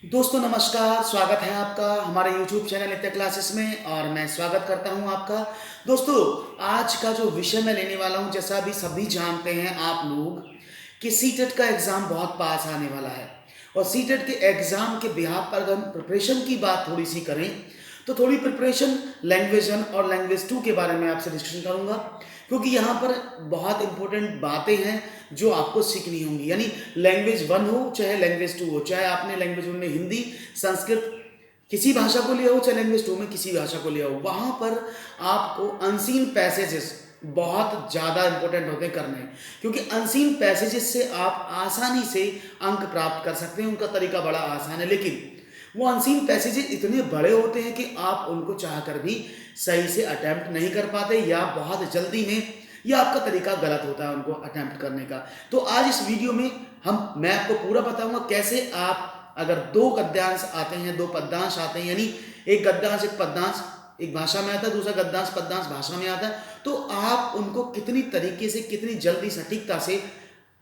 दोस्तों नमस्कार, स्वागत है आपका हमारे YouTube चैनल नित्य क्लासेस में और मैं स्वागत करता हूं आपका। दोस्तों आज का जो विषय मैं लेने वाला हूं, जैसा अभी सभी जानते हैं आप लोग कि सीटेट का एग्ज़ाम बहुत पास आने वाला है और सीटेट के एग्ज़ाम के बिहाफ पर अगर हम प्रिपरेशन की बात थोड़ी सी करें तो थोड़ी प्रिपरेशन लैंग्वेज 1 और लैंग्वेज 2 के बारे में आपसे डिस्कशन करूंगा, क्योंकि यहाँ पर बहुत इंपॉर्टेंट बातें हैं जो आपको सीखनी होंगी। यानी लैंग्वेज 1 हो चाहे लैंग्वेज 2 हो, चाहे आपने लैंग्वेज 1 में हिंदी संस्कृत किसी भाषा को लिया हो, चाहे लैंग्वेज 2 में किसी भाषा को लिया हो, वहाँ पर आपको अनसीन पैसेजेस बहुत ज़्यादा इंपॉर्टेंट होते हैं करने, क्योंकि अनसीन पैसेजेस से आप आसानी से अंक प्राप्त कर सकते हैं। उनका तरीका बड़ा आसान है, लेकिन वो अनसीन पैसेजेस इतने बड़े होते हैं कि आप उनको चाहकर भी सही से अटैम्प्ट नहीं कर पाते, या बहुत जल्दी में, या आपका तरीका गलत होता है उनको अटैम्प्ट करने का। तो आज इस वीडियो में मैं आपको पूरा बताऊंगा कैसे आप, अगर दो गद्यांश आते हैं, दो पद्यांश आते हैं, यानी एक गद्यांश एक पद्यांश एक भाषा में आता है, दूसरा गद्यांश पद्यांश भाषा में आता है, तो आप उनको कितनी तरीके से, कितनी जल्दी सटीकता से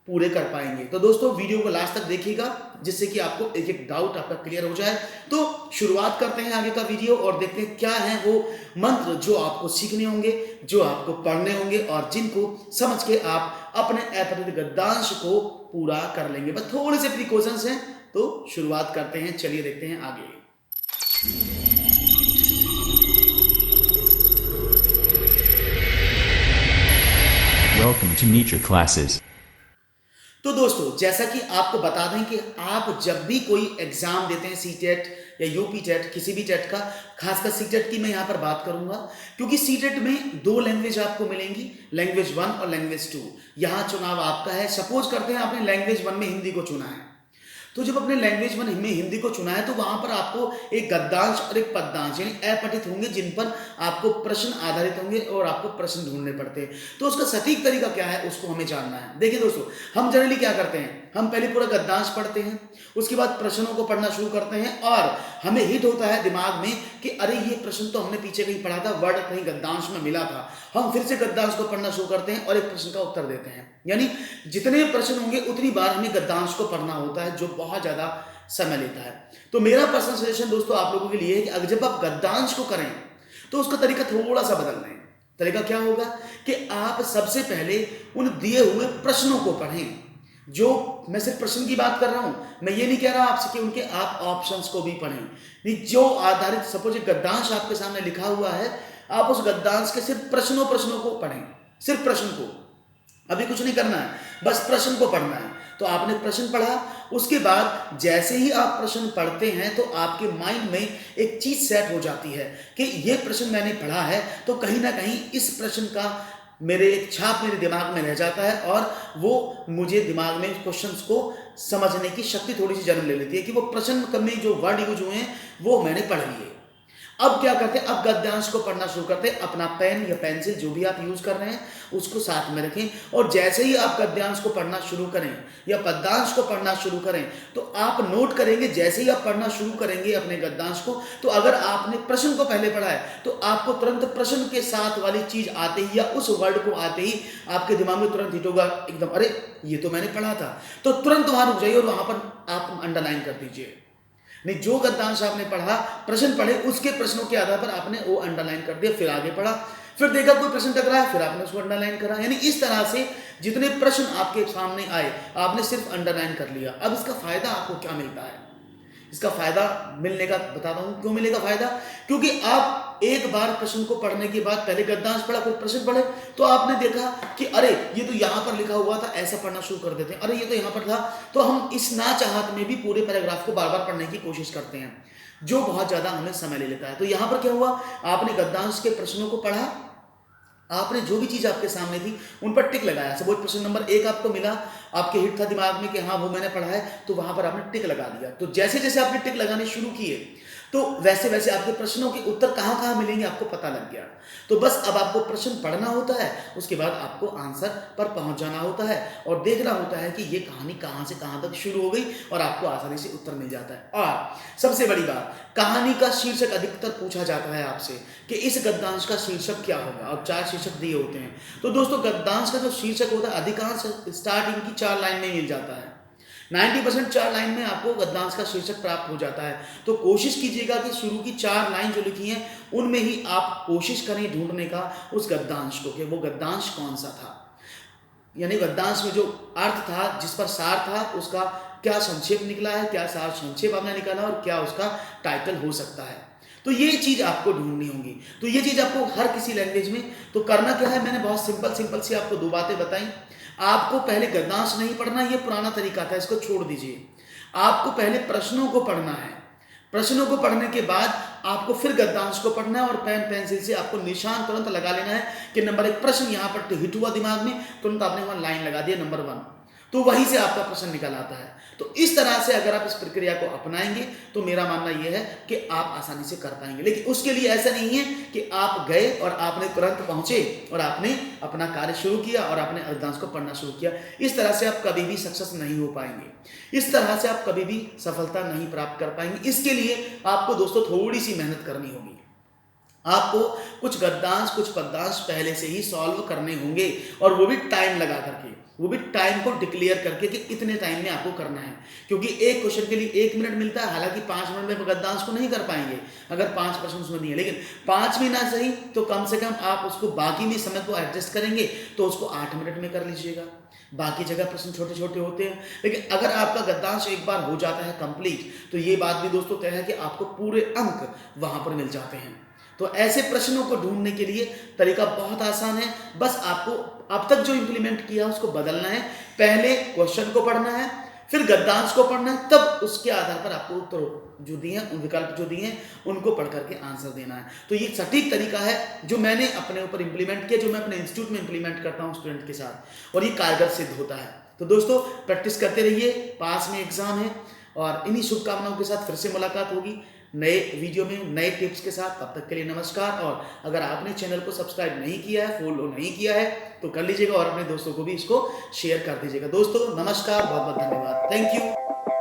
पूरे कर पाएंगे। तो दोस्तों वीडियो को लास्ट तक देखिएगा, जिससे कि आपको एक एक डाउट आपका क्लियर हो जाए। तो शुरुआत करते हैं आगे का वीडियो और देखते हैं क्या है वो मंत्र जो आपको सीखने होंगे, जो आपको पढ़ने होंगे और जिनको समझ के आप अपने अपरित गद्यांश को पूरा कर लेंगे। बस थोड़े से प्रिकॉशंस हैं, तो शुरुआत करते हैं। चलिए देखते हैं आगे। Welcome to Nature Classes. तो दोस्तों जैसा कि आपको बता दें कि आप जब भी कोई एग्जाम देते हैं, सीटेट या यूपी टेट, किसी भी टेट का, खासकर सीटेट की मैं यहाँ पर बात करूंगा, क्योंकि सीटेट में दो लैंग्वेज आपको मिलेंगी, लैंग्वेज 1 और लैंग्वेज 2। यहाँ चुनाव आपका है। सपोज करते हैं आपने लैंग्वेज 1 में हिंदी को चुना है, तो जब अपने लैंग्वेज में हिंदी को चुना है तो वहां पर आपको एक गद्यांश और एक पद्यांश यानी अपठित होंगे, जिन पर आपको प्रश्न आधारित होंगे और आपको प्रश्न ढूंढने पड़ते हैं। तो उसका सटीक तरीका क्या है उसको हमें जानना है। देखिए दोस्तों, हम जनरली क्या करते हैं, हम पहले पूरा गद्यांश पढ़ते हैं, उसके बाद प्रश्नों को पढ़ना शुरू करते हैं और हमें हिट होता है दिमाग में कि अरे ये प्रश्न तो हमने पीछे कहीं पढ़ा था, वर्ड कहीं गद्यांश में मिला था। हम फिर से गद्यांश को पढ़ना शुरू करते हैं और एक प्रश्न का उत्तर देते हैं। यानी जितने प्रश्न होंगे उतनी बार हमें गद्यांश को पढ़ना होता है, जो बहुत ज्यादा समय लेता है। तो मेरा पर्सनल सजेशन दोस्तों आप लोगों के लिए है कि अगर जब आप गद्यांश को करें तो उसका तरीका थोड़ा सा बदल लें। तरीका क्या होगा कि आप सबसे पहले उन दिए हुए प्रश्नों को पढ़ें। जो मैं सिर्फ प्रश्न की बात कर रहा हूं, मैं ये नहीं कह रहा आपसे कि उनके आप ऑप्शंस को भी पढ़ें। नहीं, जो आधारित, सपोज एक गद्यांश आपके सामने लिखा हुआ है, आप उस गद्यांश के सिर्फ प्रश्नों को पढ़ें, सिर्फ प्रश्न को, अभी कुछ नहीं करना है, बस प्रश्न को पढ़ना है। तो आपने प्रश्न पढ़ा, उसके बाद जैसे ही आप प्रश्न पढ़ते हैं तो आपके माइंड में एक चीज सेट हो जाती है कि ये प्रश्न मैंने पढ़ा है, तो कहीं ना कहीं इस प्रश्न का मेरे एक छाप मेरे दिमाग में रह जाता है और वो मुझे दिमाग में क्वेश्चंस को समझने की शक्ति थोड़ी सी जन्म ले लेती है कि वो प्रश्न में जो वर्ड यूज हुए हैं वो मैंने पढ़ लिए। अब क्या करते हैं, अब गद्यांश को पढ़ना शुरू करते हैं। अपना पेन या पेंसिल जो भी आप यूज कर रहे हैं उसको साथ में रखें, और जैसे ही आप गद्यांश को पढ़ना शुरू करें या पद्यांश को पढ़ना शुरू करें तो आप नोट करेंगे, जैसे ही आप पढ़ना शुरू करेंगे अपने गद्यांश को, तो अगर आपने प्रश्न को पहले पढ़ा है तो आपको तुरंत प्रश्न के साथ वाली चीज आते ही या उस वर्ड को आते ही आपके दिमाग में तुरंत हिट होगा एकदम, अरे ये तो मैंने पढ़ा था। तो तुरंत वहां रुक जाइए और वहां पर आप अंडरलाइन कर दीजिए। नहीं, जो गद्यांश आपने पढ़ा, प्रश्न पढ़े, उसके प्रश्नों के आधार पर आपने वो अंडरलाइन कर दिया, फिर आगे पढ़ा, फिर देखा कोई प्रश्न टकराया, फिर आपने उसको अंडरलाइन करा। यानी इस तरह से जितने प्रश्न आपके सामने आए आपने सिर्फ अंडरलाइन कर लिया। अब इसका फायदा आपको क्या मिलता है, इसका फायदा मिलने का बताता हूं क्यों मिलेगा फायदा। क्योंकि आप एक बार प्रश्न को पढ़ने के बाद पहले गद्यांश पढ़ा फिर प्रश्न पढ़े, तो आपने देखा कि अरे ये तो यहां पर लिखा हुआ था, ऐसा पढ़ना शुरू कर देते हैं, अरे ये तो यहां पर था, तो हम इस ना चाहत में भी पूरे पैराग्राफ को बार बार पढ़ने की कोशिश करते हैं, जो बहुत ज्यादा हमें समय ले लेता है। तो यहां पर क्या हुआ, आपने गद्यांश के प्रश्नों को पढ़ा, आपने जो भी चीज आपके सामने थी उन पर टिक लगाया। सपोज प्रश्न नंबर 1 आपको मिला, आपके हिट था दिमाग में कि हाँ वो मैंने पढ़ा है, तो वहां पर आपने टिक लगा दिया। तो जैसे जैसे आपने टिक लगाने शुरू किए तो वैसे वैसे आपके प्रश्नों के उत्तर कहां कहां मिलेंगे आपको पता लग गया। तो बस अब आपको प्रश्न पढ़ना होता है, उसके बाद आपको आंसर पर पहुंच जाना होता है और देखना होता है कि ये कहानी कहां से कहां तक शुरू हो गई, और आपको आसानी से उत्तर मिल जाता है। और सबसे बड़ी बात, कहानी का शीर्षक अधिकतर पूछा जाता है आपसे कि इस गद्यांश का शीर्षक क्या होगा, और 4 शीर्षक दिए होते हैं। तो दोस्तों गद्यांश का जो शीर्षक होता है अधिकांश स्टार्टिंग की 4 लाइन में मिल जाता है। 90% 4 लाइन में आपको गद्यांश का शीर्षक प्राप्त हो जाता है। तो कोशिश कीजिएगा कि शुरू की 4 लाइन जो लिखी हैं उनमें ही आप कोशिश करें ढूंढने का उस गद्यांश को, कि वो गद्यांश कौन सा था, यानी गद्यांश में जो अर्थ था, जिस पर सार था, उसका क्या संक्षेप निकला है, क्या सार संक्षेप आपने निकाला और क्या उसका टाइटल हो सकता है। तो ये चीज आपको ढूंढनी होगी। तो ये चीज आपको हर किसी लैंग्वेज में तो करना क्या है, मैंने बहुत सिंपल सी आपको 2 बातें बताई। आपको पहले गद्यांश नहीं पढ़ना, ये पुराना तरीका था, इसको छोड़ दीजिए। आपको पहले प्रश्नों को पढ़ना है, प्रश्नों को पढ़ने के बाद आपको फिर गद्यांश को पढ़ना है और पेन पेंसिल से आपको निशान तुरंत लगा लेना है कि नंबर 1 प्रश्न यहाँ पर हिट हुआ दिमाग में, तुरंत आपने वहां लाइन लगा दिया नंबर 1, तो वहीं से आपका प्रश्न निकल आता है। तो इस तरह से अगर आप इस प्रक्रिया को अपनाएंगे तो मेरा मानना यह है कि आप आसानी से कर पाएंगे। लेकिन उसके लिए ऐसा नहीं है कि आप गए और आपने तुरंत पहुंचे और आपने अपना कार्य शुरू किया और आपने गद्यांश को पढ़ना शुरू किया। इस तरह से आप कभी भी सक्सेस नहीं हो पाएंगे, इस तरह से आप कभी भी सफलता नहीं प्राप्त कर पाएंगे। इसके लिए आपको दोस्तों थोड़ी सी मेहनत करनी होगी। आपको कुछ गद्यांश कुछ पद्यांश पहले से ही सॉल्व करने होंगे और वो भी टाइम लगा करके, वो भी टाइम को डिक्लेयर करके कि इतने टाइम में आपको करना है। क्योंकि एक क्वेश्चन के लिए 1 मिनट मिलता है, हालांकि 5 मिनट में गद्यांश को नहीं कर पाएंगे अगर 5 प्रश्न उसमें दिए, लेकिन 5 भी ना सही तो कम से कम आप उसको बाकी में समय को एडजस्ट करेंगे तो उसको 8 मिनट में कर लीजिएगा। बाकी जगह प्रश्न छोटे छोटे होते हैं, लेकिन अगर आपका गद्यांश एक बार हो जाता है कंप्लीट तो ये बात भी दोस्तों तय है कि आपको पूरे अंक वहां पर मिल जाते हैं। तो ऐसे प्रश्नों को ढूंढने के लिए तरीका बहुत आसान है, बस आपको अब तक जो इंप्लीमेंट किया उसको बदलना है। पहले क्वेश्चन को पढ़ना है, फिर गद्यांश को पढ़ना है, तब उसके आधार पर आपको उत्तर जो दिए हैं, विकल्प जो दिए हैं उनको पढ़ करके आंसर देना है। तो ये सटीक तरीका है जो मैंने अपने ऊपर इंप्लीमेंट किया, जो मैं अपने इंस्टीट्यूट में इंप्लीमेंट करता हूँ स्टूडेंट के साथ, और ये कारगर सिद्ध होता है। तो दोस्तों प्रैक्टिस करते रहिए, पास में एग्जाम है, और इन्हीं शुभकामनाओं के साथ फिर से मुलाकात होगी नए वीडियो में नए टिप्स के साथ। तब तक के लिए नमस्कार। और अगर आपने चैनल को सब्सक्राइब नहीं किया है, फॉलो नहीं किया है तो कर लीजिएगा और अपने दोस्तों को भी इसको शेयर कर दीजिएगा। दोस्तों नमस्कार, बहुत बहुत धन्यवाद, थैंक यू।